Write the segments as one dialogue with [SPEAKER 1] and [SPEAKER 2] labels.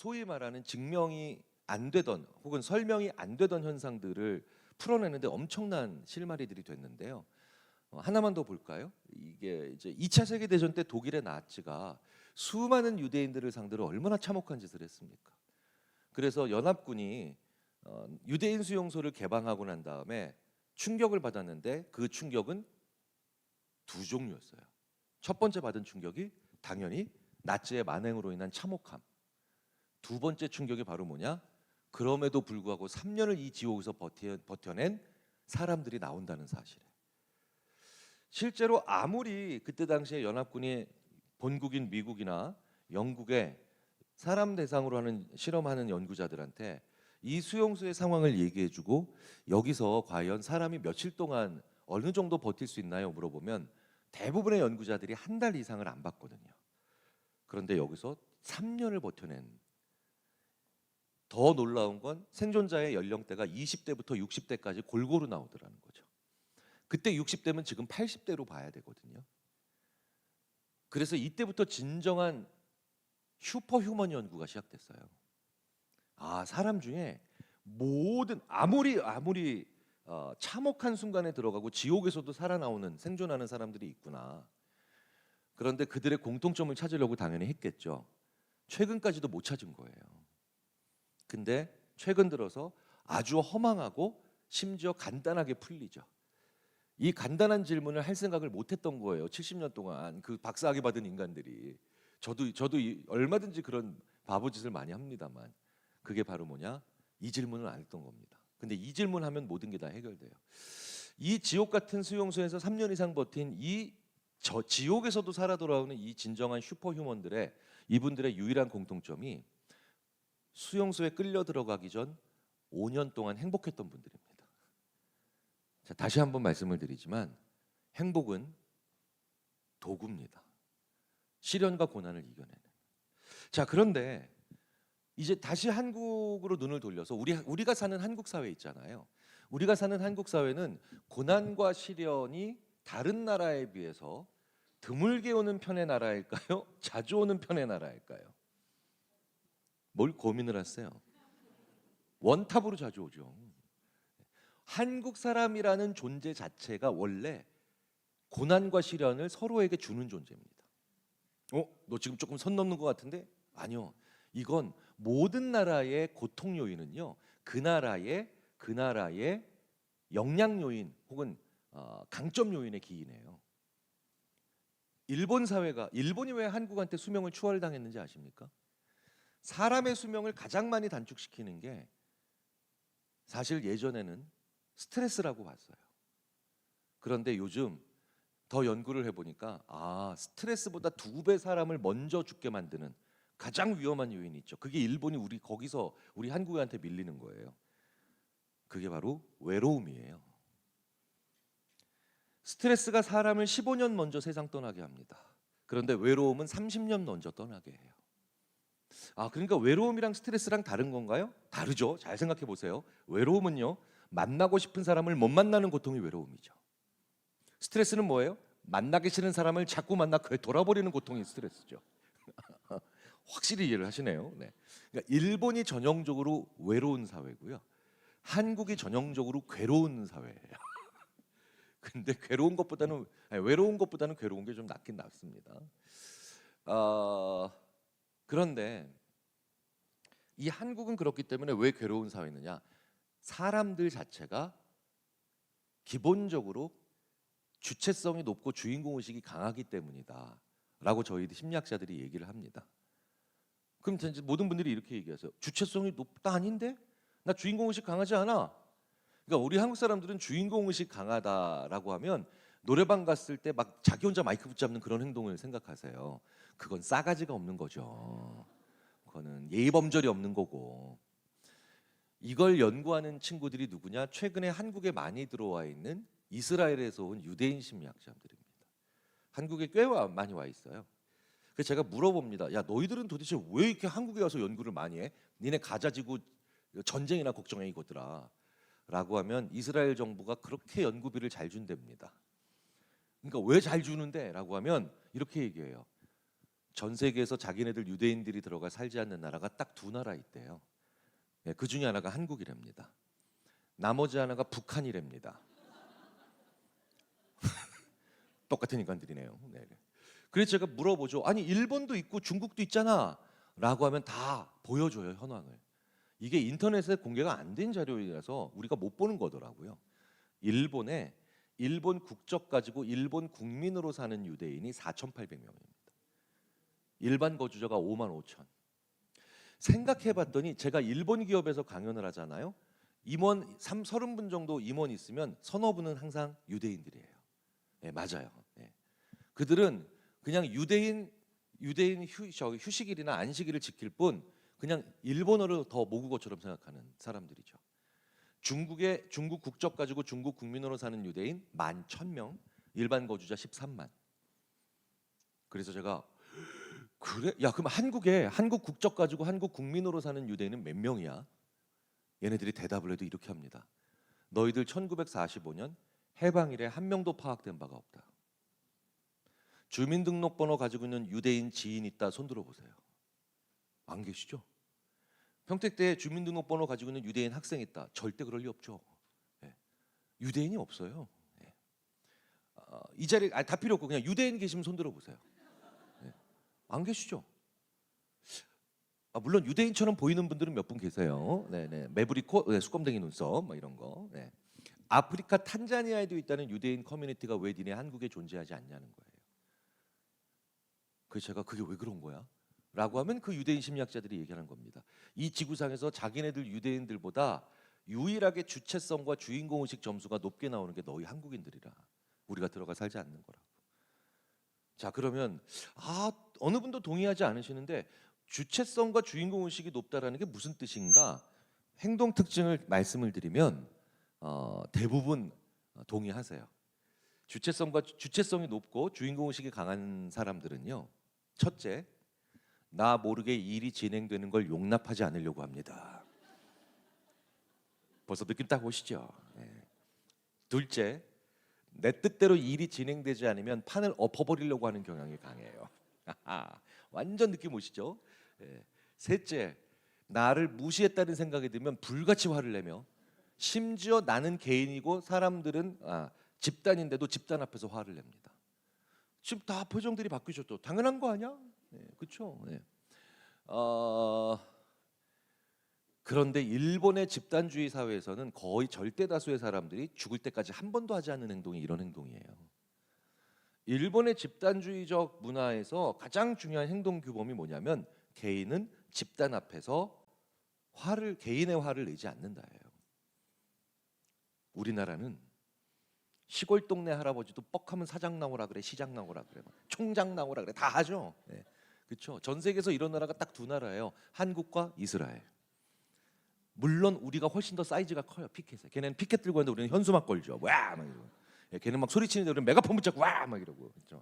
[SPEAKER 1] 소위 말하는 증명이 안 되던 혹은 설명이 안 되던 현상들을 풀어내는데 엄청난 실마리들이 됐는데요. 하나만 더 볼까요? 이게 이제 2차 세계 대전 때 독일의 나치가 수많은 유대인들을 상대로 얼마나 참혹한 짓을 했습니까? 그래서 연합군이 유대인 수용소를 개방하고 난 다음에 충격을 받았는데 그 충격은 두 종류였어요. 첫 번째 받은 충격이 당연히 나치의 만행으로 인한 참혹함. 두 번째 충격이 바로 뭐냐? 그럼에도 불구하고 3년을 이 지옥에서 버텨낸 사람들이 나온다는 사실에. 실제로 아무리 그때 당시에 연합군이 본국인 미국이나 영국에 사람 대상으로 하는 실험하는 연구자들한테 이 수용소의 상황을 얘기해주고 여기서 과연 사람이 며칠 동안 어느 정도 버틸 수 있나요? 물어보면 대부분의 연구자들이 한 달 이상을 안 받거든요. 그런데 여기서 3년을 버텨낸, 더 놀라운 건 생존자의 연령대가 20대부터 60대까지 골고루 나오더라는 거죠. 그때 60대면 지금 80대로 봐야 되거든요. 그래서 이때부터 진정한 슈퍼휴먼 연구가 시작됐어요. 아, 사람 중에 모든 아무리 참혹한 순간에 들어가고 지옥에서도 살아나오는 생존하는 사람들이 있구나. 그런데 그들의 공통점을 찾으려고 당연히 했겠죠. 최근까지도 못 찾은 거예요. 근데 최근 들어서 아주 허망하고 심지어 간단하게 풀리죠. 이 간단한 질문을 할 생각을 못했던 거예요. 70년 동안 그 박사학위 받은 인간들이. 저도 얼마든지 그런 바보짓을 많이 합니다만 그게 바로 뭐냐? 이 질문을 안 했던 겁니다. 근데 이 질문하면 모든 게 다 해결돼요. 이 지옥 같은 수용소에서 3년 이상 버틴 저 지옥에서도 살아 돌아오는 이 진정한 슈퍼휴먼들의 이분들의 유일한 공통점이 수용소에 끌려 들어가기 전 5년 동안 행복했던 분들입니다. 자, 다시 한번 말씀을 드리지만 행복은 도구입니다. 시련과 고난을 이겨내는. 자, 그런데 이제 다시 한국으로 눈을 돌려서 우리가 사는 한국 사회 있잖아요. 우리가 사는 한국 사회는 고난과 시련이 다른 나라에 비해서 드물게 오는 편의 나라일까요? 자주 오는 편의 나라일까요? 뭘 고민을 하세요? 원탑으로 자주 오죠. 한국 사람이라는 존재 자체가 원래 고난과 시련을 서로에게 주는 존재입니다. 너 지금 조금 선 넘는 것 같은데? 아니요. 이건 모든 나라의 고통 요인은요, 그 나라의 역량 요인 혹은 강점 요인에 기인해요. 일본이 왜 한국한테 수명을 추월당했는지 아십니까? 사람의 수명을 가장 많이 단축시키는 게 사실 예전에는 스트레스라고 봤어요. 그런데 요즘 더 연구를 해보니까 스트레스보다 2배 사람을 먼저 죽게 만드는 가장 위험한 요인이 있죠. 그게 일본이 우리 한국한테 밀리는 거예요. 그게 바로 외로움이에요. 스트레스가 사람을 15년 먼저 세상 떠나게 합니다. 그런데 외로움은 30년 먼저 떠나게 해요. 그러니까 외로움이랑 스트레스랑 다른 건가요? 다르죠. 잘 생각해 보세요. 외로움은요, 만나고 싶은 사람을 못 만나는 고통이 외로움이죠. 스트레스는 뭐예요? 만나기 싫은 사람을 자꾸 만나 돌아버리는 고통이 스트레스죠. 확실히 이해를 하시네요. 네. 그러니까 일본이 전형적으로 외로운 사회고요. 한국이 전형적으로 괴로운 사회예요. 근데 외로운 것보다는 괴로운 게 좀 낫긴 낫습니다. 그런데 이 한국은 그렇기 때문에 왜 괴로운 사회느냐? 사람들 자체가 기본적으로 주체성이 높고 주인공 의식이 강하기 때문이다라고 저희 심리학자들이 얘기를 합니다. 그럼 이제 모든 분들이 이렇게 얘기하세요. 주체성이 높다 아닌데? 나 주인공 의식 강하지 않아. 그러니까 우리 한국 사람들은 주인공 의식 강하다라고 하면 노래방 갔을 때 막 자기 혼자 마이크 붙잡는 그런 행동을 생각하세요. 그건 싸가지가 없는 거죠. 그거는 예의 범절이 없는 거고. 이걸 연구하는 친구들이 누구냐? 최근에 한국에 많이 들어와 있는 이스라엘에서 온 유대인 심리학자들입니다. 한국에 꽤 많이 와 있어요. 그래서 제가 물어봅니다. 야, 너희들은 도대체 왜 이렇게 한국에 와서 연구를 많이 해? 니네 가자지구 전쟁이나 걱정해 이것들아. 라고 하면 이스라엘 정부가 그렇게 연구비를 잘 준답니다. 그러니까 왜 잘 주는데? 라고 하면 이렇게 얘기해요. 전 세계에서 자기네들 유대인들이 들어가 살지 않는 나라가 딱 두 나라 있대요. 예, 그 중에 하나가 한국이랍니다. 나머지 하나가 북한이랍니다. 똑같은 인간들이네요. 네. 그래서 제가 물어보죠. 아니 일본도 있고 중국도 있잖아 라고 하면 다 보여줘요, 현황을. 이게 인터넷에 공개가 안 된 자료이라서 우리가 못 보는 거더라고요. 일본에 일본 국적 가지고 일본 국민으로 사는 유대인이 4,800명입니다. 일반 거주자가 55,000. 생각해봤더니 제가 일본 기업에서 강연을 하잖아요. 임원 30분 정도 임원 있으면 서너 분은 항상 유대인들이에요. 네, 맞아요. 네. 그들은 그냥 유대인 휴식일이나 안식일을 지킬 뿐 그냥 일본어를 더 모국어처럼 생각하는 사람들이죠. 중국 국적 가지고 중국 국민으로 사는 유대인 11,000명, 일반 거주자 13만. 그래서 제가 그래? 야 그럼 한국에 한국 국적 가지고 한국 국민으로 사는 유대인은 몇 명이야? 얘네들이 대답을 해도 이렇게 합니다. 너희들 1945년 해방 이래 한 명도 파악된 바가 없다. 주민등록번호 가지고 있는 유대인 지인 있다 손 들어보세요. 안 계시죠? 평택 때 주민등록번호 가지고 있는 유대인 학생 있다. 절대 그럴 리 없죠. 네. 유대인이 없어요. 네. 이 자리에 다 필요 없고 그냥 유대인 계시면 손 들어보세요. 네. 안 계시죠? 물론 유대인처럼 보이는 분들은 몇 분 계세요. 네네. 매부리 코, 네, 수검댕이 눈썹 뭐 이런 거. 네. 아프리카 탄자니아에도 있다는 유대인 커뮤니티가 왜 니네 한국에 존재하지 않냐는 거예요. 그래서 제가 그게 왜 그런 거야? 라고 하면 그 유대인 심리학자들이 얘기하는 겁니다. 이 지구상에서 자기네들 유대인들보다 유일하게 주체성과 주인공의식 점수가 높게 나오는 게 너희 한국인들이라. 우리가 들어가 살지 않는 거라고. 자 그러면 어느 분도 동의하지 않으시는데 주체성과 주인공의식이 높다라는 게 무슨 뜻인가? 행동 특징을 말씀을 드리면 대부분 동의하세요. 주체성이 높고 주인공의식이 강한 사람들은요. 첫째, 나 모르게 일이 진행되는 걸 용납하지 않으려고 합니다. 벌써 느낌 딱 오시죠? 네. 둘째, 내 뜻대로 일이 진행되지 않으면 판을 엎어버리려고 하는 경향이 강해요. 완전 느낌 오시죠? 네. 셋째, 나를 무시했다는 생각이 들면 불같이 화를 내며 심지어 나는 개인이고 사람들은 집단인데도 집단 앞에서 화를 냅니다. 지금 다 표정들이 바뀌셨죠? 당연한 거 아니야? 네, 그렇죠. 네. 그런데 일본의 집단주의 사회에서는 거의 절대 다수의 사람들이 죽을 때까지 한 번도 하지 않는 행동이 이런 행동이에요. 일본의 집단주의적 문화에서 가장 중요한 행동 규범이 뭐냐면 개인은 집단 앞에서 개인의 화를 내지 않는다예요. 우리나라는 시골 동네 할아버지도 뻑하면 사장 나오라 그래, 시장 나오라 그래, 총장 나오라 그래, 다 하죠. 네. 그렇죠. 전 세계에서 이런 나라가 딱 두 나라예요. 한국과 이스라엘. 물론 우리가 훨씬 더 사이즈가 커요. 피켓에. 걔네는 피켓 들고 하는데 우리는 현수막 걸죠. 와 막 이러고. 걔는 막 소리치는데 우리는 메가폰 붙잡고 와 막 이러고. 그렇죠.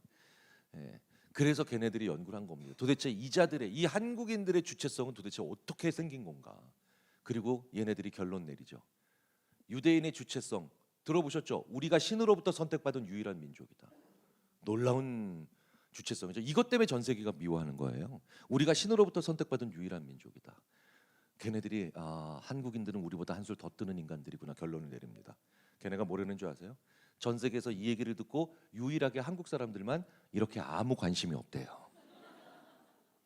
[SPEAKER 1] 예. 그래서 걔네들이 연구를 한 겁니다. 도대체 이 한국인들의 주체성은 도대체 어떻게 생긴 건가? 그리고 얘네들이 결론 내리죠. 유대인의 주체성 들어보셨죠? 우리가 신으로부터 선택받은 유일한 민족이다. 놀라운 주체성이죠. 이것 때문에 전 세계가 미워하는 거예요. 우리가 신으로부터 선택받은 유일한 민족이다. 걔네들이 한국인들은 우리보다 한술 더 뜨는 인간들이구나 결론을 내립니다. 걔네가 뭐라는 줄 아세요? 전 세계에서 이 얘기를 듣고 유일하게 한국 사람들만 이렇게 아무 관심이 없대요.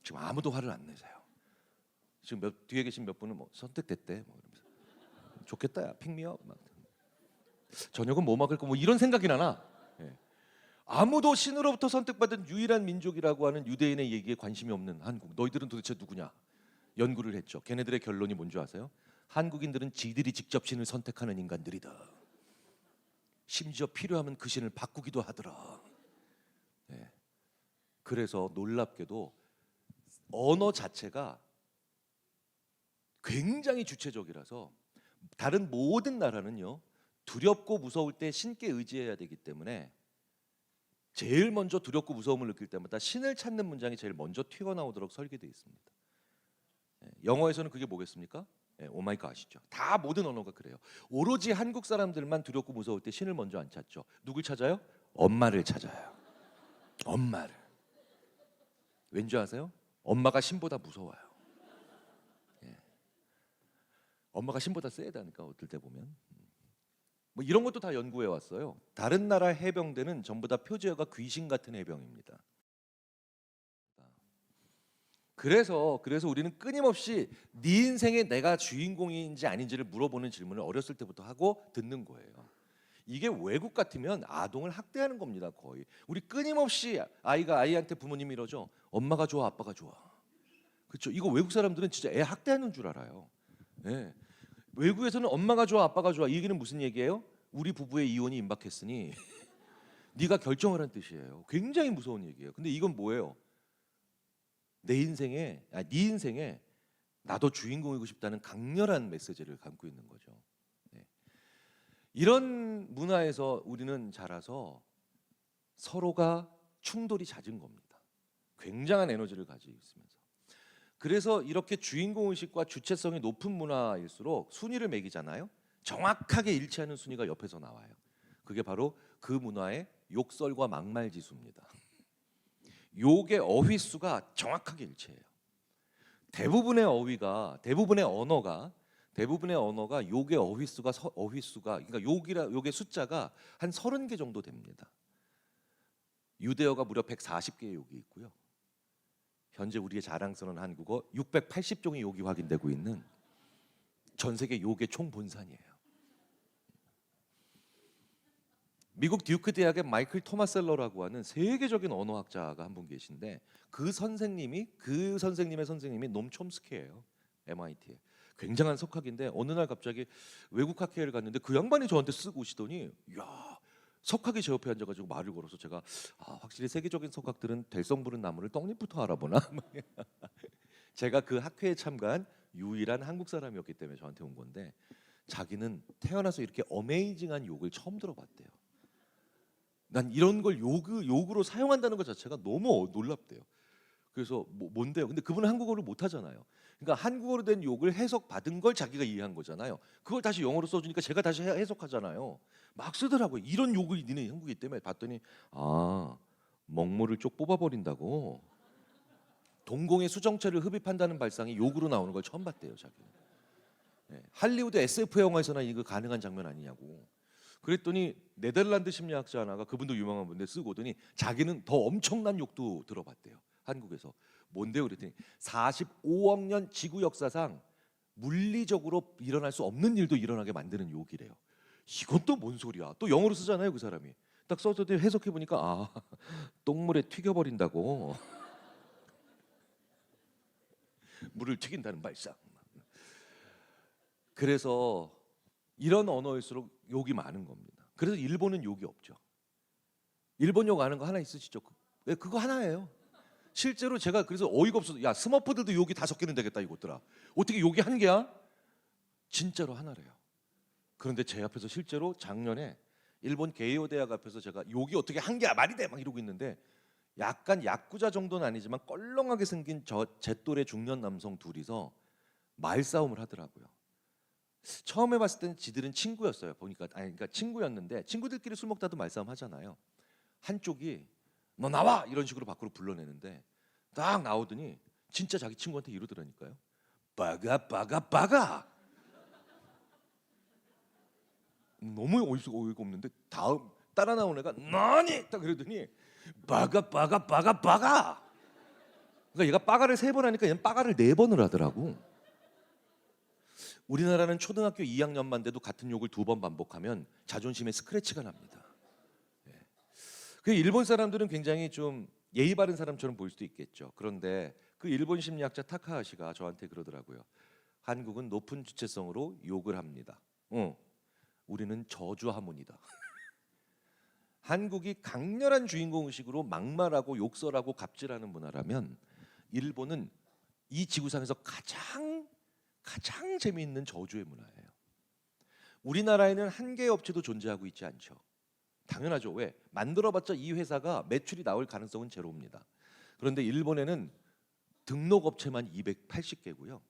[SPEAKER 1] 지금 아무도 화를 안 내세요. 지금 뒤에 계신 몇 분은 뭐 선택됐대 뭐 이러면서 좋겠다 야 픽미업 저녁은 뭐 먹을 거 뭐 이런 생각이 나나? 예. 아무도 신으로부터 선택받은 유일한 민족이라고 하는 유대인의 얘기에 관심이 없는 한국. 너희들은 도대체 누구냐? 연구를 했죠. 걔네들의 결론이 뭔지 아세요? 한국인들은 지들이 직접 신을 선택하는 인간들이다. 심지어 필요하면 그 신을 바꾸기도 하더라. 네. 그래서 놀랍게도 언어 자체가 굉장히 주체적이라서 다른 모든 나라는요. 두렵고 무서울 때 신께 의지해야 되기 때문에 제일 먼저 두렵고 무서움을 느낄 때마다 신을 찾는 문장이 제일 먼저 튀어나오도록 설계되어 있습니다. 영어에서는 그게 뭐겠습니까? 오마이 갓이죠. 다 모든 언어가 그래요. 오로지 한국 사람들만 두렵고 무서울 때 신을 먼저 안 찾죠. 누굴 찾아요? 엄마를 찾아요. 엄마를. 왠지 아세요? 엄마가 신보다 무서워요. 예. 엄마가 신보다 세다니까 어떨 때 보면. 뭐 이런 것도 다 연구해 왔어요. 다른 나라 해병대는 전부 다 표지어가 귀신 같은 해병입니다. 그래서 우리는 끊임없이 네 인생에 내가 주인공인지 아닌지를 물어보는 질문을 어렸을 때부터 하고 듣는 거예요. 이게 외국 같으면 아동을 학대하는 겁니다, 거의. 우리 끊임없이 아이한테 부모님이 이러죠. 엄마가 좋아, 아빠가 좋아. 그렇죠? 이거 외국 사람들은 진짜 애 학대하는 줄 알아요. 예. 외국에서는 엄마가 좋아, 아빠가 좋아. 이 얘기는 무슨 얘기예요? 우리 부부의 이혼이 임박했으니 네가 결정을 한 뜻이에요. 굉장히 무서운 얘기예요. 근데 이건 뭐예요? 네 인생에 나도 주인공이고 싶다는 강렬한 메시지를 담고 있는 거죠. 네. 이런 문화에서 우리는 자라서 서로가 충돌이 잦은 겁니다. 굉장한 에너지를 가지고 있으면서. 그래서 이렇게 주인공 의식과 주체성이 높은 문화일수록 순위를 매기잖아요. 정확하게 일치하는 순위가 옆에서 나와요. 그게 바로 그 문화의 욕설과 막말 지수입니다. 욕의 어휘 수가 정확하게 일치해요. 대부분의 언어가 욕의 어휘수가 그러니까 욕의 숫자가 한 30개 정도 됩니다. 유대어가 무려 140개의 욕이 있고요. 현재 우리의 자랑스러운 한국어 680종의 욕이 확인되고 있는 전 세계 욕의 총본산이에요. 미국 듀크 대학의 마이클 토마셀러라고 하는 세계적인 언어학자가 한 분 계신데 그 선생님의 선생님이 놈 촘스키예요. MIT에. 굉장한 석학인데 어느 날 갑자기 외국 학회를 갔는데 그 양반이 저한테 쓱 오시더니 야, 석학이 제 옆에 앉아가지고 말을 걸어서 제가 확실히 세계적인 석학들은 될성 부른 나무를 떡잎부터 알아보나? 제가 그 학회에 참가한 유일한 한국 사람이었기 때문에 저한테 온 건데 자기는 태어나서 이렇게 어메이징한 욕을 처음 들어봤대요. 난 이런 걸 욕으로 사용한다는 것 자체가 너무 놀랍대요. 그래서 뭔데요? 근데 그분은 한국어를 못 하잖아요. 그러니까 한국어로 된 욕을 해석받은 걸 자기가 이해한 거잖아요. 그걸 다시 영어로 써주니까 제가 다시 해석하잖아요. 막 쓰더라고요. 이런 욕을 니네 한국이기 때문에 봤더니 먹물을 쪽 뽑아버린다고. 동공의 수정체를 흡입한다는 발상이 욕으로 나오는 걸 처음 봤대요, 자기는. 네. 할리우드 SF 영화에서나 이거 가능한 장면 아니냐고. 그랬더니 네덜란드 심리학자 하나가 그분도 유명한 분인데 쓰고 오더니 자기는 더 엄청난 욕도 들어봤대요. 한국에서. 뭔데요? 그랬더니 45억 년 지구 역사상 물리적으로 일어날 수 없는 일도 일어나게 만드는 욕이래요. 이건 또 뭔 소리야? 또 영어로 쓰잖아요, 그 사람이. 딱 써서 해석해 보니까 똥물에 튀겨버린다고. 물을 튀긴다는 발상. 그래서 이런 언어일수록 욕이 많은 겁니다. 그래서 일본은 욕이 없죠. 일본 욕 아는 거 하나 있으시죠? 그거 하나예요. 실제로 제가 그래서 어이가 없어서 야 스머프들도 욕이 5개는 되겠다 이것들아. 어떻게 욕이 한 개야? 진짜로 하나래요. 그런데 제 앞에서 실제로 작년에 일본 게이오 대학 앞에서 제가 욕이 어떻게 한 개야 말이 돼 막 이러고 있는데 약간 야쿠자 정도는 아니지만 껄렁하게 생긴 제 또래 중년 남성 둘이서 말싸움을 하더라고요. 처음에 봤을 때는 지들은 친구였어요. 보니까 그러니까 친구였는데 친구들끼리 술 먹다도 말싸움 하잖아요. 한쪽이 너 나와 이런 식으로 밖으로 불러내는데 딱 나오더니 진짜 자기 친구한테 이러더라니까요. 빠가 너무 어이가 없는데 다음 따라 나온 애가 너니 딱 그러더니 빠가 그러니까 얘가 빠가를 3번 하니까 얘는 빠가를 4번을 하더라고. 우리나라는 초등학교 2학년만 돼도 같은 욕을 2번 반복하면 자존심에 스크래치가 납니다. 그 일본 사람들은 굉장히 좀 예의 바른 사람처럼 보일 수도 있겠죠. 그런데 그 일본 심리학자 타카하시가 저한테 그러더라고요. 한국은 높은 주체성으로 욕을 합니다. 우리는 저주하문이다. 한국이 강렬한 주인공 의식으로 막말하고 욕설하고 갑질하는 문화라면 일본은 이 지구상에서 가장 재미있는 저주의 문화예요. 우리나라에는 한 개의 업체도 존재하고 있지 않죠. 당연하죠. 왜? 만들어봤자 이 회사가 매출이 나올 가능성은 제로입니다. 그런데 일본에는 등록 업체만 280개고요.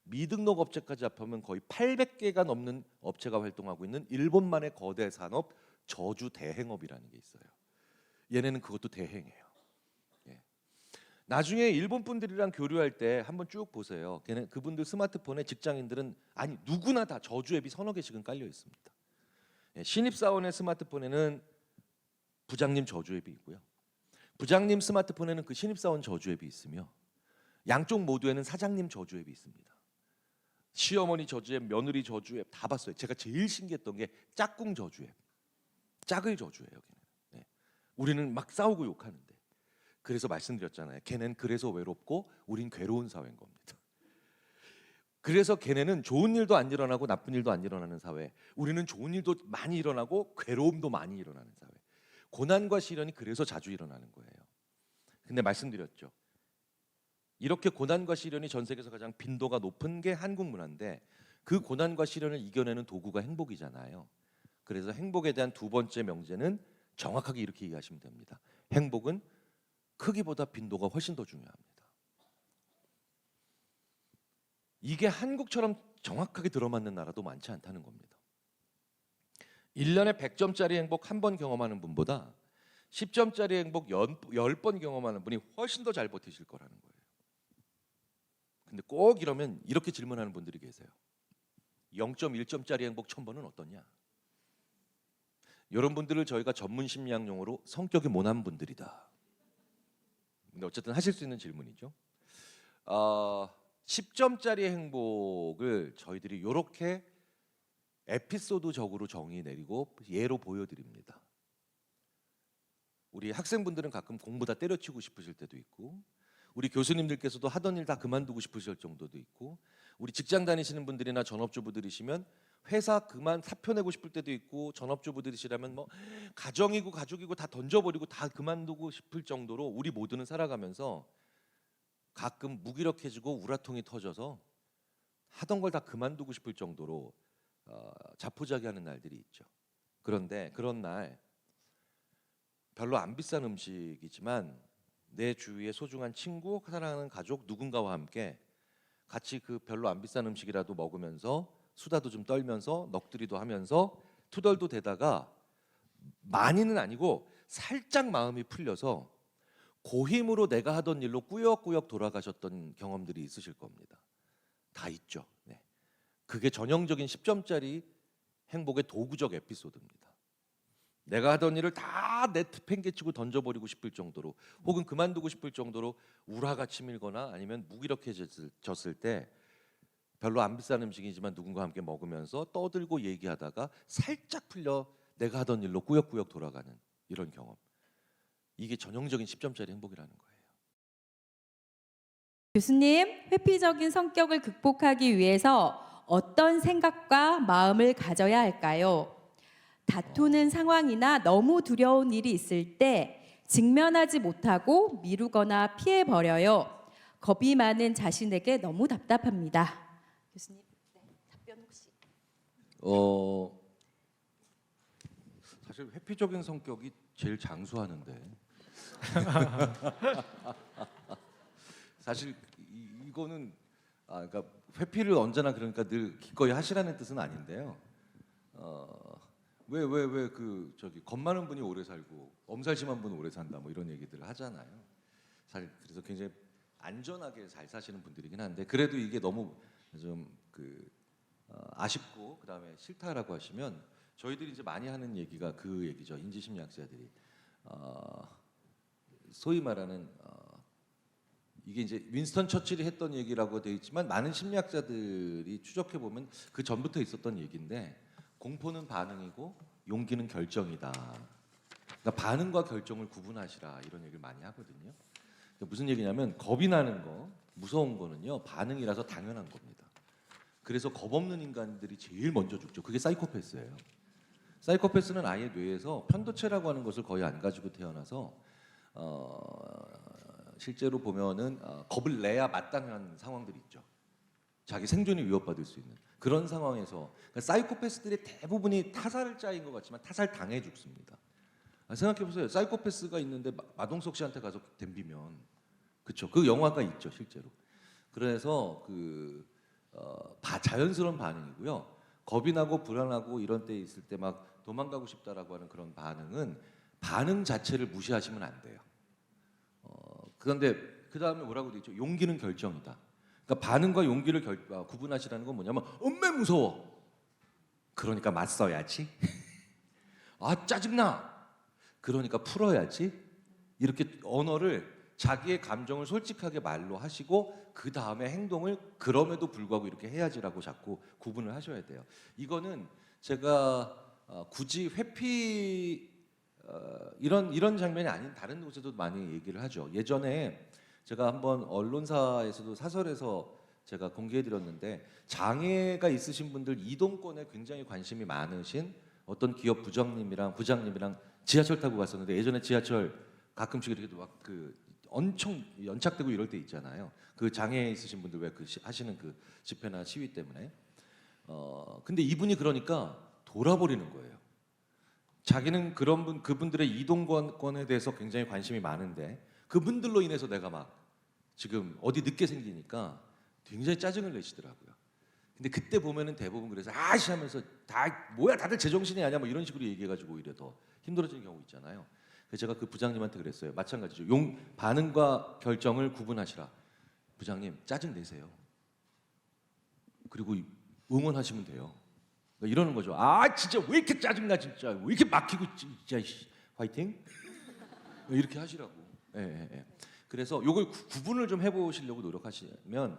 [SPEAKER 1] 미등록 업체까지 합하면 거의 800개가 넘는 업체가 활동하고 있는 일본만의 거대 산업 저주 대행업이라는 게 있어요. 얘네는 그것도 대행해요. 예. 나중에 일본 분들이랑 교류할 때 한번 쭉 보세요. 그분들 스마트폰에 직장인들은 아니 누구나 다 저주 앱이 서너 개씩은 깔려 있습니다. 예, 신입사원의 스마트폰에는 부장님 저주 앱이 있고요. 부장님 스마트폰에는 그 신입사원 저주 앱이 있으며 양쪽 모두에는 사장님 저주 앱이 있습니다. 시어머니 저주 앱, 며느리 저주 앱 다 봤어요. 제가 제일 신기했던 게 짝꿍 저주 앱. 짝을 저주해요. 여기는. 네. 우리는 막 싸우고 욕하는데. 그래서 말씀드렸잖아요. 걔는 그래서 외롭고 우린 괴로운 사회인 겁니다. 그래서 걔네는 좋은 일도 안 일어나고 나쁜 일도 안 일어나는 사회. 우리는 좋은 일도 많이 일어나고 괴로움도 많이 일어나는 사회. 고난과 시련이 그래서 자주 일어나는 거예요. 근데 말씀드렸죠. 이렇게 고난과 시련이 전 세계에서 가장 빈도가 높은 게 한국 문화인데 그 고난과 시련을 이겨내는 도구가 행복이잖아요. 그래서 행복에 대한 두 번째 명제는 정확하게 이렇게 이해하시면 됩니다. 행복은 크기보다 빈도가 훨씬 더 중요합니다. 이게 한국처럼 정확하게 들어맞는 나라도 많지 않다는 겁니다. 1년에 100점짜리 행복 한 번 경험하는 분보다 10점짜리 행복 10번 경험하는 분이 훨씬 더 잘 버티실 거라는 거예요. 근데 꼭 이러면 이렇게 질문하는 분들이 계세요. 0.1점짜리 행복 1000번은 어떠냐? 이런 분들을 저희가 전문 심리학 용어로 성격이 모난 분들이다. 근데 어쨌든 하실 수 있는 질문이죠. 10점짜리 행복을 저희들이 이렇게 에피소드적으로 정의 내리고 예로 보여드립니다. 우리 학생분들은 가끔 공부 다 때려치고 싶으실 때도 있고 우리 교수님들께서도 하던 일 다 그만두고 싶으실 정도도 있고 우리 직장 다니시는 분들이나 전업주부들이시면 회사 그만 사표 내고 싶을 때도 있고 전업주부들이시라면 뭐 가정이고 가족이고 다 던져버리고 다 그만두고 싶을 정도로 우리 모두는 살아가면서 가끔 무기력해지고 우라통이 터져서 하던 걸 다 그만두고 싶을 정도로 자포자기하는 날들이 있죠. 그런데 그런 날 별로 안 비싼 음식이지만 내 주위의 소중한 친구, 사랑하는 가족 누군가와 함께 같이 그 별로 안 비싼 음식이라도 먹으면서 수다도 좀 떨면서 넋두리도 하면서 투덜도 대다가 많이는 아니고 살짝 마음이 풀려서 고힘으로 내가 하던 일로 꾸역꾸역 돌아가셨던 경험들이 있으실 겁니다. 다 있죠. 네. 그게 전형적인 10점짜리 행복의 도구적 에피소드입니다. 내가 하던 일을 다 내팽개치고 던져버리고 싶을 정도로 혹은 그만두고 싶을 정도로 우라가 치밀거나 아니면 무기력해졌을 때 별로 안 비싼 음식이지만 누군가와 함께 먹으면서 떠들고 얘기하다가 살짝 풀려 내가 하던 일로 꾸역꾸역 돌아가는 이런 경험. 이게 전형적인 10점짜리 행복이라는 거예요.
[SPEAKER 2] 교수님, 회피적인 성격을 극복하기 위해서 어떤 생각과 마음을 가져야 할까요? 다투는 상황이나 너무 두려운 일이 있을 때 직면하지 못하고 미루거나 피해버려요. 겁이 많은 자신에게 너무 답답합니다. 교수님, 네, 답변 혹시?
[SPEAKER 1] 사실 회피적인 성격이 제일 장수하는데 사실 이거는 그러니까 회피를 언제나 그러니까 늘 기꺼이 하시라는 뜻은 아닌데요. 왜 그 저기 겁 많은 분이 오래 살고 엄살심한 분은 오래 산다 뭐 이런 얘기들을 하잖아요. 사실 그래서 굉장히 안전하게 잘 사시는 분들이긴 한데 그래도 이게 너무 좀 아쉽고 그다음에 싫다라고 하시면 저희들이 이제 많이 하는 얘기가 그 얘기죠. 인지심리학자들이 소위 말하는 이게 이제 윈스턴 처칠이 했던 얘기라고 되어 있지만 많은 심리학자들이 추적해 보면 그 전부터 있었던 얘기인데 공포는 반응이고 용기는 결정이다. 그러니까 반응과 결정을 구분하시라 이런 얘기를 많이 하거든요. 그러니까 무슨 얘기냐면 겁이 나는 거, 무서운 거는요 반응이라서 당연한 겁니다. 그래서 겁 없는 인간들이 제일 먼저 죽죠. 그게 사이코패스예요. 사이코패스는 아예 뇌에서 편도체라고 하는 것을 거의 안 가지고 태어나서 실제로 보면은 겁을 내야 마땅한 상황들이 있죠. 자기 생존이 위협받을 수 있는 그런 상황에서 그러니까 사이코패스들의 대부분이 타살을 짜인 것 같지만 타살 당해 죽습니다. 생각해 보세요. 사이코패스가 있는데 마동석 씨한테 가서 덤비면 그렇죠. 그 영화가 있죠 실제로. 그래서 자연스러운 반응이고요. 겁이 나고 불안하고 이런 때 있을 때 막 도망가고 싶다라고 하는 그런 반응은 반응 자체를 무시하시면 안 돼요. 그런데 그 다음에 뭐라고 돼 있죠? 용기는 결정이다. 그러니까 반응과 용기를 구분하시라는 건 뭐냐면 엄매 무서워. 그러니까 맞서야지. 아 짜증나. 그러니까 풀어야지. 이렇게 언어를 자기의 감정을 솔직하게 말로 하시고 그 다음에 행동을 그럼에도 불구하고 이렇게 해야지라고 자꾸 구분을 하셔야 돼요. 이거는 제가 굳이 회피 이런 장면이 아닌 다른 곳에도 많이 얘기를 하죠. 예전에 제가 한번 언론사에서도 사설에서 제가 공개해드렸는데 장애가 있으신 분들 이동권에 굉장히 관심이 많으신 어떤 기업 부장님이랑 지하철 타고 갔었는데 예전에 지하철 가끔씩 이렇게 막 엄청 연착되고 이럴 때 있잖아요. 그 장애 있으신 분들 왜 하시는 그 집회나 시위 때문에 근데 이분이 그러니까 돌아버리는 거예요. 자기는 그분들의 이동권에 대해서 굉장히 관심이 많은데 그분들로 인해서 내가 막 지금 어디 늦게 생기니까 굉장히 짜증을 내시더라고요. 근데 그때 보면은 대부분 그래서 아씨 하면서 다 뭐야 다들 제정신이 아니야 뭐 이런 식으로 얘기해가지고 오히려 더 힘들어지는 경우 있잖아요. 그래서 제가 그 부장님한테 그랬어요. 마찬가지죠. 반응과 결정을 구분하시라. 부장님 짜증 내세요. 그리고 응원하시면 돼요. 그러니까 이러는 거죠. 아 진짜 왜 이렇게 짜증나 진짜 왜 이렇게 막히고 진짜 화이팅 이렇게 하시라고. 예. 그래서 요걸 구분을 좀 해보시려고 노력하시면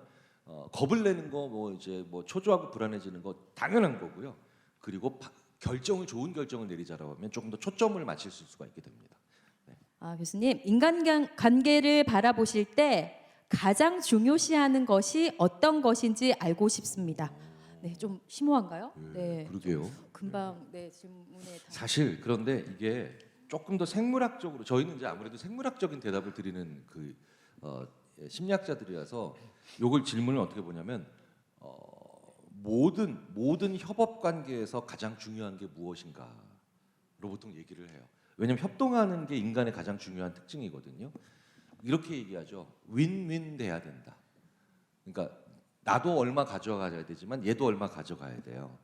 [SPEAKER 1] 겁을 내는 거 뭐 초조하고 불안해지는 거 당연한 거고요. 그리고 좋은 결정을 내리자라고 하면 조금 더 초점을 맞출 수가 있게 됩니다. 네.
[SPEAKER 2] 교수님, 인간관계를 바라보실 때 가장 중요시하는 것이 어떤 것인지 알고 싶습니다. 네, 좀 심오한가요? 네,
[SPEAKER 1] 그러게요.
[SPEAKER 2] 금방 질문에
[SPEAKER 1] 사실 그런데 이게 조금 더 생물학적으로 저희는 이제 아무래도 생물학적인 대답을 드리는 심리학자들이라서 요걸 질문을 어떻게 보냐면 모든 협업 관계에서 가장 중요한 게 무엇인가로 보통 얘기를 해요. 왜냐하면 협동하는 게 인간의 가장 중요한 특징이거든요. 이렇게 얘기하죠. 윈윈 돼야 된다. 그러니까 나도 얼마 가져가야 되지만 얘도 얼마 가져가야 돼요.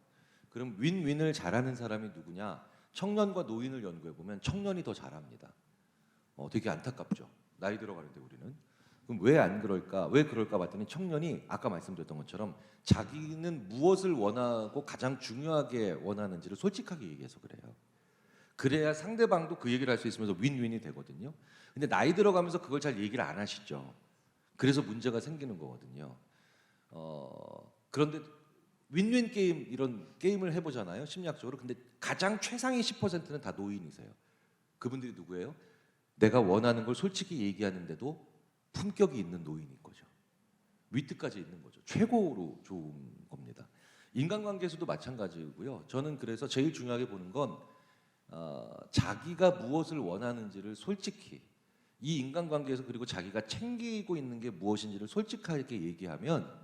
[SPEAKER 1] 그럼 윈윈을 잘하는 사람이 누구냐? 청년과 노인을 연구해 보면 청년이 더 잘합니다. 되게 안타깝죠. 나이 들어가는데 우리는. 그럼 왜 안 그럴까? 왜 그럴까 봤더니 청년이 아까 말씀드렸던 것처럼 자기는 무엇을 원하고 가장 중요하게 원하는지를 솔직하게 얘기해서 그래요. 그래야 상대방도 그 얘기를 할 수 있으면서 윈윈이 되거든요. 근데 나이 들어가면서 그걸 잘 얘기를 안 하시죠. 그래서 문제가 생기는 거거든요. 그런데 윈윈 게임 이런 게임을 해보잖아요. 심리학적으로. 근데 가장 최상위 10%는 다 노인이세요. 그분들이 누구예요? 내가 원하는 걸 솔직히 얘기하는데도 품격이 있는 노인인 거죠. 위트까지 있는 거죠. 최고로 좋은 겁니다. 인간관계에서도 마찬가지고요. 저는 그래서 제일 중요하게 보는 건 자기가 무엇을 원하는지를 솔직히 이 인간관계에서 그리고 자기가 챙기고 있는 게 무엇인지를 솔직하게 얘기하면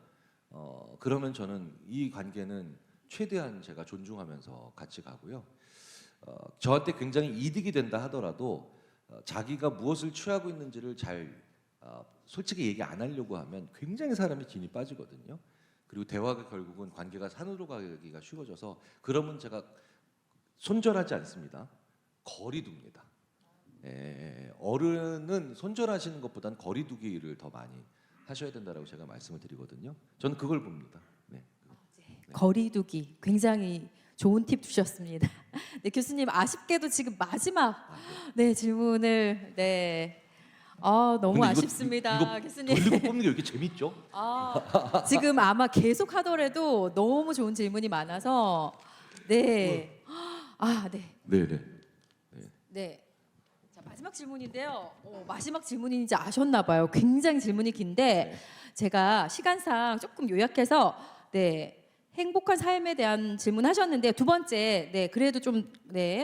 [SPEAKER 1] 그러면 저는 이 관계는 최대한 제가 존중하면서 같이 가고요. 저한테 굉장히 이득이 된다 하더라도 자기가 무엇을 취하고 있는지를 잘 솔직히 얘기 안 하려고 하면 굉장히 사람이 진이 빠지거든요. 그리고 대화가 결국은 관계가 산으로 가기가 쉬워져서 그러면 제가 손절하지 않습니다. 거리 둡니다. 어른은 손절하시는 것보단 거리 두기를 더 많이 하셔야 된다라고 제가 말씀을 드리거든요. 저는 그걸 봅니다. 네.
[SPEAKER 2] 거리두기 굉장히 좋은 팁 주셨습니다. 네, 교수님 아쉽게도 지금 마지막 질문을 너무
[SPEAKER 1] 근데
[SPEAKER 2] 아쉽습니다.
[SPEAKER 1] 이거
[SPEAKER 2] 교수님.
[SPEAKER 1] 돌리고 뽑는 게 왜 이렇게 재밌죠?
[SPEAKER 2] 지금 아마 계속 하더라도 너무 좋은 질문이 많아서 네. 자, 마지막 질문인데요. 마지막 질문인지 아셨나 봐요. 굉장히 질문이 긴데 제가 시간상 조금 요약해서 행복한 삶에 대한 질문하셨는데 두 번째 그래도 좀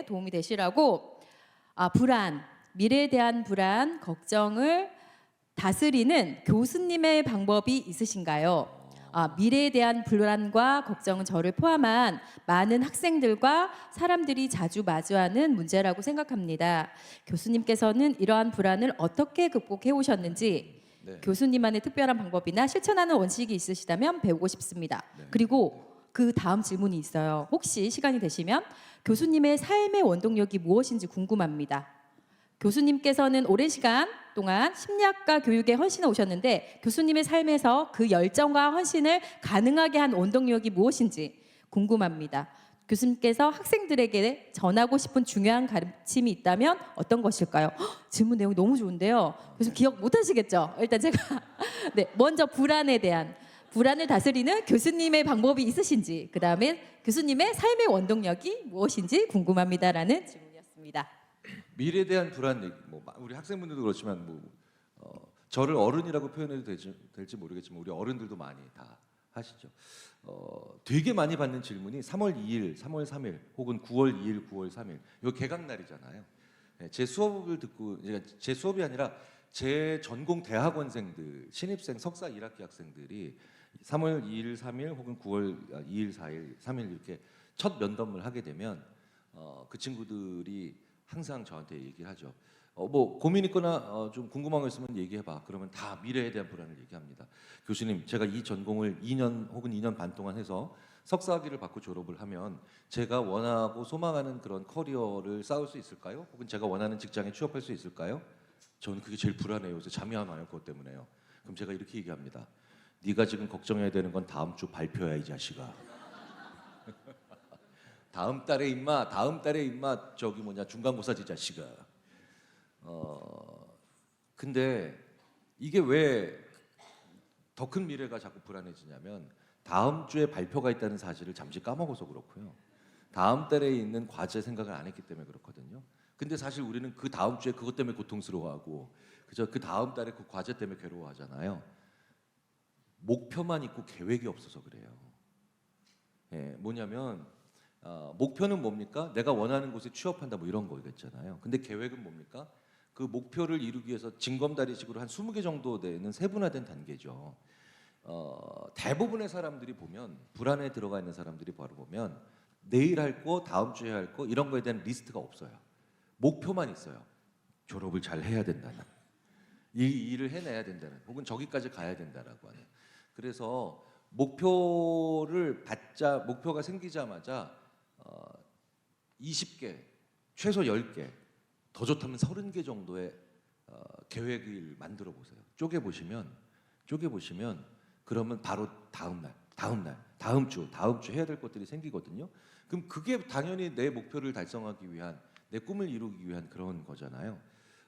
[SPEAKER 2] 도움이 되시라고 불안, 미래에 대한 불안, 걱정을 다스리는 교수님의 방법이 있으신가요? 미래에 대한 불안과 걱정은 저를 포함한 많은 학생들과 사람들이 자주 마주하는 문제라고 생각합니다. 교수님께서는 이러한 불안을 어떻게 극복해 오셨는지 교수님만의 특별한 방법이나 실천하는 원칙이 있으시다면 배우고 싶습니다. 그리고 그 다음 질문이 있어요. 혹시 시간이 되시면 교수님의 삶의 원동력이 무엇인지 궁금합니다. 교수님께서는 오랜 시간 동안 심리학과 교육에 헌신해 오셨는데 교수님의 삶에서 그 열정과 헌신을 가능하게 한 원동력이 무엇인지 궁금합니다. 교수님께서 학생들에게 전하고 싶은 중요한 가르침이 있다면 어떤 것일까요? 질문 내용이 너무 좋은데요. 교수님 기억 못 하시겠죠? 일단 제가 네, 먼저 불안을 다스리는 교수님의 방법이 있으신지, 그다음에 교수님의 삶의 원동력이 무엇인지 궁금합니다라는 질문이었습니다.
[SPEAKER 1] 미래에 대한 불안 얘기, 우리 학생분들도 그렇지만 저를 어른이라고 표현해도 될지 모르겠지만 우리 어른들도 많이 다 하시죠. 되게 많이 받는 질문이 3월 2일, 3월 3일 혹은 9월 2일, 9월 3일 요 개강날이잖아요. 네, 제 수업을 듣고 제 수업이 아니라 제 전공 대학원생들, 신입생 석사 1학기 학생들이 3월 2일, 3일 혹은 9월 2일, 4일, 3일 이렇게 첫 면담을 하게 되면 그 친구들이 항상 저한테 얘기를 하죠. 고민 있거나 좀 궁금한 거 있으면 얘기해봐. 그러면 다 미래에 대한 불안을 얘기합니다. 교수님, 제가 이 전공을 2년 혹은 2년 반 동안 해서 석사학위를 받고 졸업을 하면 제가 원하고 소망하는 그런 커리어를 쌓을 수 있을까요? 혹은 제가 원하는 직장에 취업할 수 있을까요? 저는 그게 제일 불안해요. 요새 잠이 안 와요. 그것 때문에요. 그럼 제가 이렇게 얘기합니다. 네가 지금 걱정해야 되는 건 다음 주 발표야, 이 자식아. 다음 달에 임마 저기 중간고사지 자식아. 근데 이게 왜 더 큰 미래가 자꾸 불안해지냐면 다음 주에 발표가 있다는 사실을 잠시 까먹어서 그렇고요. 다음 달에 있는 과제 생각을 안 했기 때문에 그렇거든요. 근데 사실 우리는 그 다음 주에 그것 때문에 고통스러워하고 그저 그 다음 달에 그 과제 때문에 괴로워하잖아요. 목표만 있고 계획이 없어서 그래요. 예, 뭐냐면 목표는 뭡니까? 내가 원하는 곳에 취업한다 뭐 이런 거겠잖아요. 근데 계획은 뭡니까? 그 목표를 이루기 위해서 징검다리식으로 한 20개 정도 되는 세분화된 단계죠. 대부분의 사람들이 보면 불안에 들어가 있는 사람들이 바로 보면 내일 할 거, 다음 주에 할 거 이런 거에 대한 리스트가 없어요. 목표만 있어요. 졸업을 잘 해야 된다는, 이 일을 해내야 된다는, 혹은 저기까지 가야 된다라고 하는. 그래서 목표가 생기자마자 20개, 최소 10개, 더 좋다면 30개 정도의 계획을 만들어 보세요. 쪼개 보시면 그러면 바로 다음 날, 다음 주 해야 될 것들이 생기거든요. 그럼 그게 당연히 내 목표를 달성하기 위한, 내 꿈을 이루기 위한 그런 거잖아요.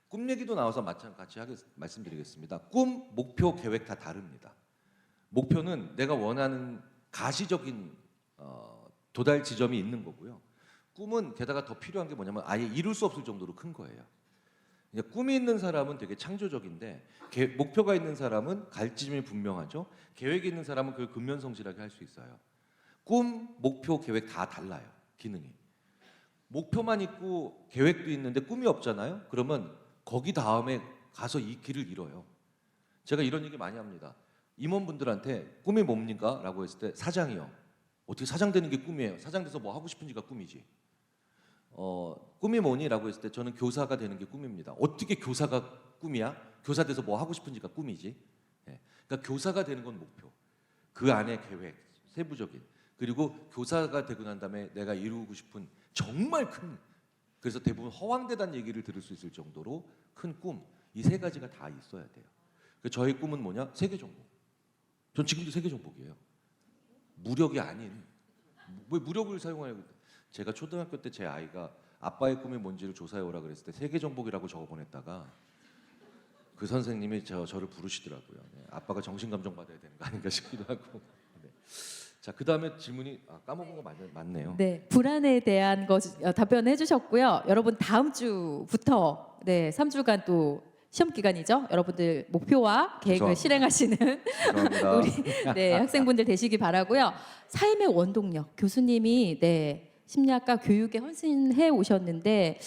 [SPEAKER 1] 꿈 얘기도 나와서 같이 말씀드리겠습니다. 꿈, 목표, 계획 다 다릅니다. 목표는 내가 원하는 가시적인 도달 지점이 있는 거고요. 꿈은 게다가 더 필요한 게 뭐냐면 아예 이룰 수 없을 정도로 큰 거예요. 그러니까 꿈이 있는 사람은 되게 창조적인데 목표가 있는 사람은 갈 지점이 분명하죠. 계획이 있는 사람은 그걸 근면성실하게 할 수 있어요. 꿈, 목표, 계획 다 달라요. 기능이. 목표만 있고 계획도 있는데 꿈이 없잖아요. 그러면 거기 다음에 가서 이 길을 잃어요. 제가 이런 얘기 많이 합니다. 임원분들한테 꿈이 뭡니까? 라고 했을 때 사장이요. 어떻게 사장 되는 게 꿈이에요? 사장 돼서 뭐 하고 싶은지가 꿈이지. 꿈이 뭐니? 라고 했을 때 저는 교사가 되는 게 꿈입니다. 어떻게 교사가 꿈이야? 교사 돼서 뭐 하고 싶은지가 꿈이지. 예. 그러니까 교사가 되는 건 목표. 그 안에 계획, 세부적인. 그리고 교사가 되고 난 다음에 내가 이루고 싶은 정말 큰, 그래서 대부분 허황되다는 얘기를 들을 수 있을 정도로 큰 꿈, 이 세 가지가 다 있어야 돼요. 저의 꿈은 뭐냐? 세계 정복. 전 지금도 세계 정복이에요. 무력이 아닌, 왜 무력을 사용해요? 제가 초등학교 때 제 아이가 아빠의 꿈이 뭔지를 조사해오라 그랬을 때 세계 정복이라고 적어 보냈다가 그 선생님이 저를 부르시더라고요. 네, 아빠가 정신감정 받아야 되는 거 아닌가 싶기도 하고. 네. 자, 그 다음에 질문이 까먹은 거 맞네요.
[SPEAKER 2] 네, 불안에 대한 거 답변해 주셨고요. 여러분 다음 주부터 3주간 또 시험 기간이죠. 여러분들 목표와 계획을
[SPEAKER 1] 죄송합니다.
[SPEAKER 2] 실행하시는
[SPEAKER 1] 죄송합니다.
[SPEAKER 2] 우리 학생분들 되시기 바라고요. 삶의 원동력 교수님이 심리학과 교육에 헌신해 오셨는데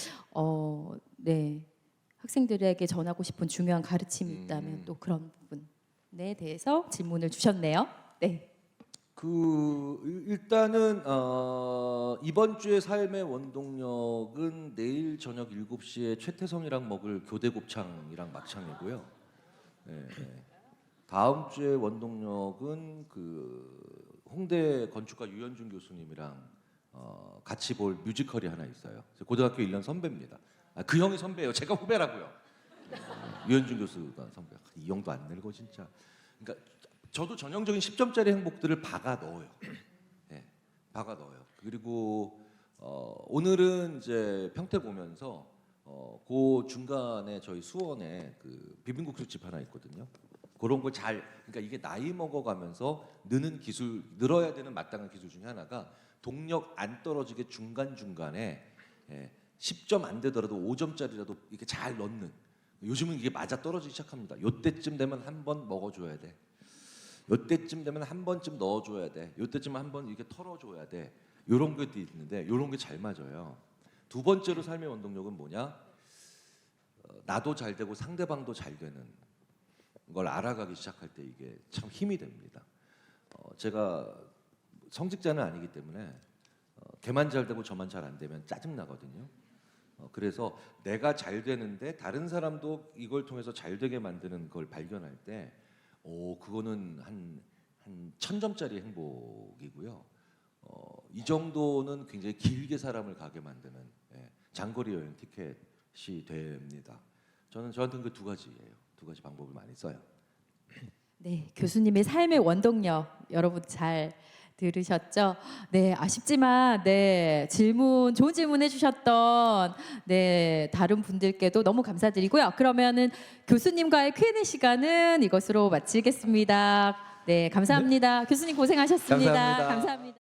[SPEAKER 2] 학생들에게 전하고 싶은 중요한 가르침이 있다면 또 그런 부분에 대해서 질문을 주셨네요. 네.
[SPEAKER 1] 일단은 이번 주의 삶의 원동력은 내일 저녁 7시에 최태성이랑 먹을 교대 곱창이랑 막창이고요. 네. 다음 주의 원동력은 그 홍대 건축가 유현준 교수님이랑 같이 볼 뮤지컬이 하나 있어요. 고등학교 1년 선배입니다. 그 형이 선배예요. 제가 후배라고요. 유현준 교수가 선배 이 형도 안 늙어 진짜. 그러니까 저도 전형적인 10점짜리 행복들을 박아 넣어요. 예, 박아 넣어요. 그리고 오늘은 이제 평택 보면서 그 중간에 저희 수원에 그 비빔국수 집 하나 있거든요. 그런 걸 그러니까 이게 나이 먹어가면서 늘어야 되는 마땅한 기술 중에 하나가 동력 안 떨어지게 중간 중간에 10점 안 되더라도 5점짜리라도 이렇게 잘 넣는. 요즘은 이게 맞아 떨어지기 시작합니다. 요때쯤 되면 한 번 먹어줘야 돼. 요때쯤 되면 한 번쯤 넣어줘야 돼. 요때쯤 한 번 이렇게 털어줘야 돼. 요런 것도 있는데 요런 게 잘 맞아요. 두 번째로 삶의 원동력은 뭐냐? 나도 잘 되고 상대방도 잘 되는 걸 알아가기 시작할 때 이게 참 힘이 됩니다. 제가 성직자는 아니기 때문에 걔만 잘 되고 저만 잘 안 되면 짜증 나거든요. 그래서 내가 잘 되는데 다른 사람도 이걸 통해서 잘 되게 만드는 걸 발견할 때, 그거는 한 1000점짜리 행복이고요. 이 정도는 굉장히 길게 사람을 가게 만드는 장거리 여행 티켓이 됩니다. 저한테는 그 두 가지예요. 두 가지 방법을 많이 써요.
[SPEAKER 2] 네, 교수님의 삶의 원동력 여러분 잘 들으셨죠? 네, 아쉽지만 좋은 질문 해주셨던 다른 분들께도 너무 감사드리고요. 그러면은 교수님과의 Q&A 시간은 이것으로 마치겠습니다. 네, 감사합니다. 교수님 고생하셨습니다.
[SPEAKER 1] 감사합니다.
[SPEAKER 2] 감사합니다.